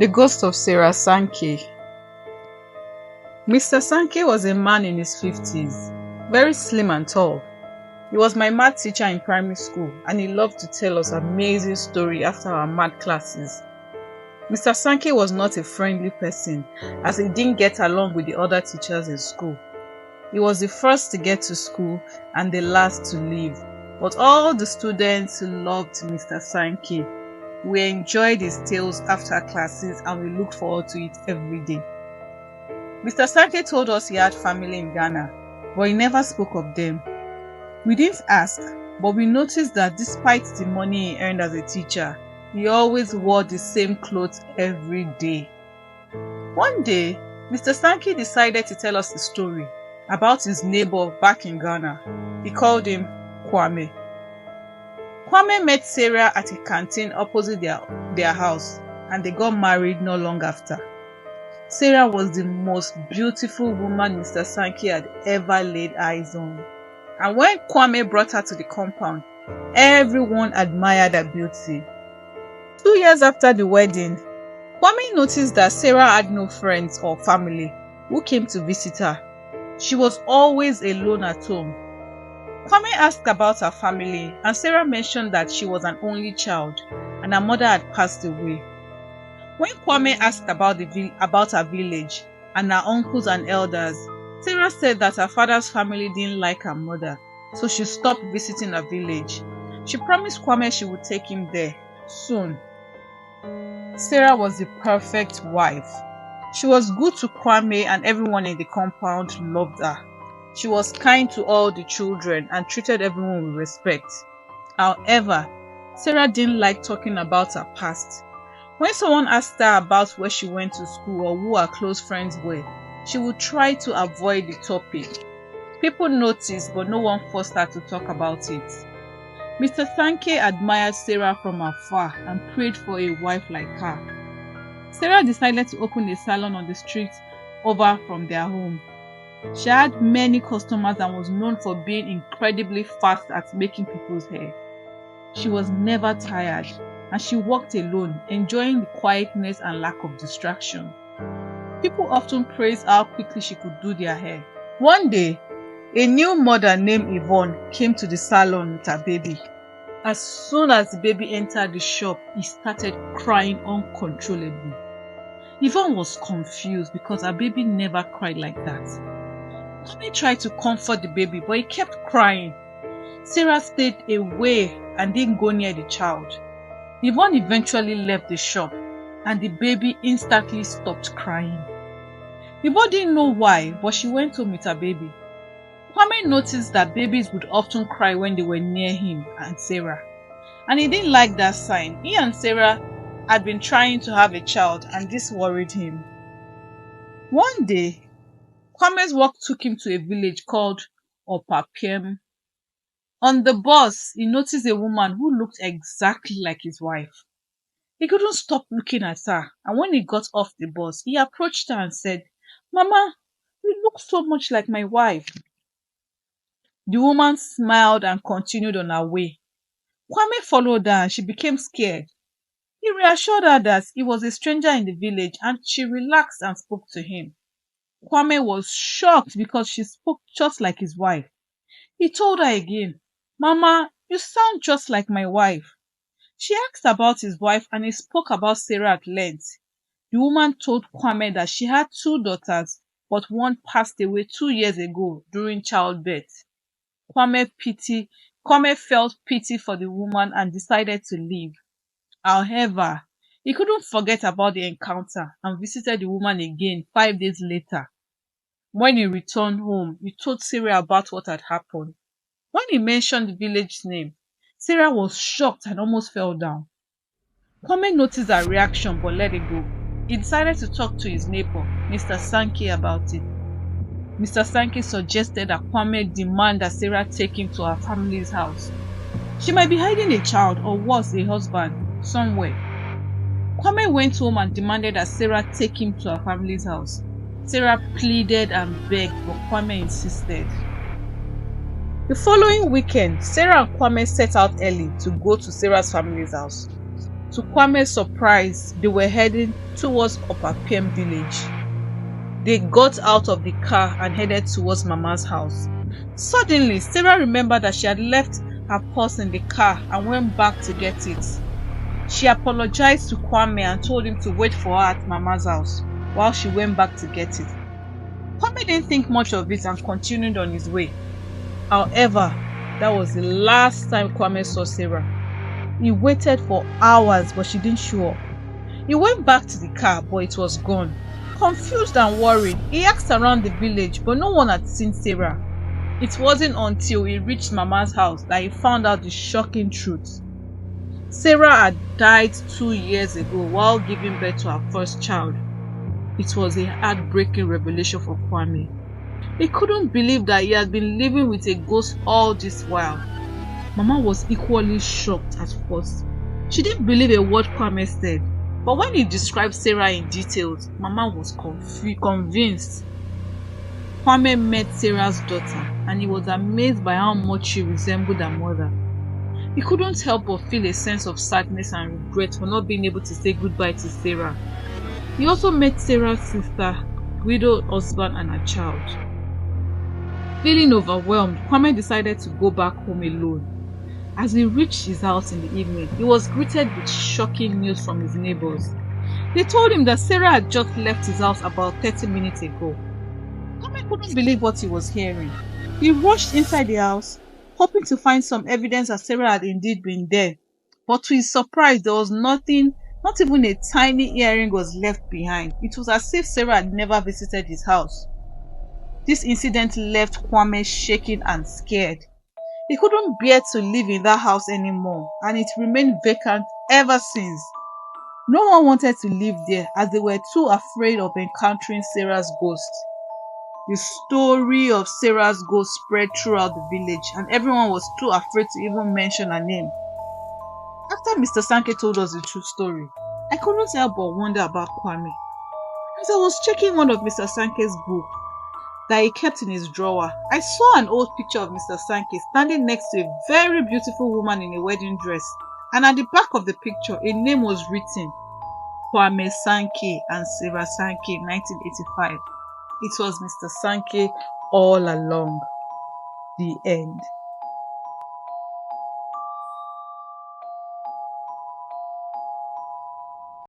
The Ghost of Sarah Sankey. Mr. Sankey was a man in his 50s, very slim and tall. He was my math teacher in primary school, and he loved to tell us amazing stories after our math classes. Mr. Sankey was not a friendly person, as he didn't get along with the other teachers in school. He was the first to get to school and the last to leave, but all the students loved Mr. Sankey. We enjoyed his tales after classes and we looked forward to it every day. Mr. Sankey told us he had family in Ghana, but he never spoke of them. We didn't ask, but we noticed that despite the money he earned as a teacher, he always wore the same clothes every day. One day, Mr. Sankey decided to tell us a story about his neighbor back in Ghana. He called him Kwame. Kwame met Sarah at a canteen opposite their house, and they got married not long after. Sarah was the most beautiful woman Mr. Sankey had ever laid eyes on. And when Kwame brought her to the compound, everyone admired her beauty. 2 years after the wedding, Kwame noticed that Sarah had no friends or family who came to visit her. She was always alone at home. Kwame asked about her family, and Sarah mentioned that she was an only child and her mother had passed away. When Kwame asked about her village and her uncles and elders, Sarah said that her father's family didn't like her mother, so she stopped visiting her village. She promised Kwame she would take him there soon. Sarah was the perfect wife. She was good to Kwame and everyone in the compound loved her. She was kind to all the children and treated everyone with respect. However, Sarah didn't like talking about her past. When someone asked her about where she went to school or who her close friends were, she would try to avoid the topic. People noticed, but no one forced her to talk about it. Mr. Sankey admired Sarah from afar and prayed for a wife like her. Sarah decided to open a salon on the street over from their home. She had many customers and was known for being incredibly fast at making people's hair. She was never tired, and she worked alone, enjoying the quietness and lack of distraction. People often praised how quickly she could do their hair. One day, a new mother named Yvonne came to the salon with her baby. As soon as the baby entered the shop, he started crying uncontrollably. Yvonne was confused because her baby never cried like that. Kwame tried to comfort the baby, but he kept crying. Sarah stayed away and didn't go near the child. Yvonne eventually left the shop, and the baby instantly stopped crying. Yvonne didn't know why, but she went home with her baby. Kwame noticed that babies would often cry when they were near him and Sarah, and he didn't like that sign. He and Sarah had been trying to have a child, and this worried him. One day, Kwame's work took him to a village called Opapiem. On the bus, he noticed a woman who looked exactly like his wife. He couldn't stop looking at her, and when he got off the bus, he approached her and said, "Mama, you look so much like my wife." The woman smiled and continued on her way. Kwame followed her and she became scared. He reassured her that he was a stranger in the village and she relaxed and spoke to him. Kwame was shocked because she spoke just like his wife. He told her again, "Mama, you sound just like my wife." She asked about his wife and he spoke about Sarah at length. The woman told Kwame that she had 2 daughters, but one passed away 2 years ago during childbirth. Kwame felt pity for the woman and decided to leave. However, he couldn't forget about the encounter and visited the woman again 5 days later. When he returned home, he told Sarah about what had happened. When he mentioned the village's name, Sarah was shocked and almost fell down. Kwame noticed her reaction but let it go. He decided to talk to his neighbor, Mr. Sankey, about it. Mr. Sankey suggested that Kwame demand that Sarah take him to her family's house. She might be hiding a child or worse, a husband, somewhere. Kwame went home and demanded that Sarah take him to her family's house. Sarah pleaded and begged, but Kwame insisted. The following weekend, Sarah and Kwame set out early to go to Sarah's family's house. To Kwame's surprise, they were heading towards Opapiem village. They got out of the car and headed towards Mama's house. Suddenly, Sarah remembered that she had left her purse in the car and went back to get it. She apologized to Kwame and told him to wait for her at Mama's house while she went back to get it. Kwame didn't think much of it and continued on his way. However, that was the last time Kwame saw Sarah. He waited for hours, but she didn't show up. He went back to the car, but it was gone. Confused and worried, he asked around the village, but no one had seen Sarah. It wasn't until he reached Mama's house that he found out the shocking truth. Sarah had died 2 years ago while giving birth to her first child. It was a heartbreaking revelation for Kwame. He couldn't believe that he had been living with a ghost all this while. Mama was equally shocked at first. She didn't believe a word Kwame said, but when he described Sarah in details, Mama was convinced. Kwame met Sarah's daughter and he was amazed by how much she resembled her mother. He couldn't help but feel a sense of sadness and regret for not being able to say goodbye to Sarah. He also met Sarah's sister, widowed husband and her child. Feeling overwhelmed, Kwame decided to go back home alone. As he reached his house in the evening, he was greeted with shocking news from his neighbors. They told him that Sarah had just left his house about 30 minutes ago. Kwame couldn't believe what he was hearing. He rushed inside the house, hoping to find some evidence that Sarah had indeed been there. But to his surprise, there was nothing, not even a tiny earring was left behind. It was as if Sarah had never visited his house. This incident left Kwame shaking and scared. He couldn't bear to live in that house anymore, and it remained vacant ever since. No one wanted to live there as they were too afraid of encountering Sarah's ghost. The story of Sarah's ghost spread throughout the village, and everyone was too afraid to even mention her name. After Mr. Sankey told us the true story, I couldn't help but wonder about Kwame. As I was checking one of Mr. Sankey's books that he kept in his drawer, I saw an old picture of Mr. Sankey standing next to a very beautiful woman in a wedding dress, and at the back of the picture a name was written, Kwame Sankey and Sarah Sankey, 1985. It was Mr. Sankey all along. The end.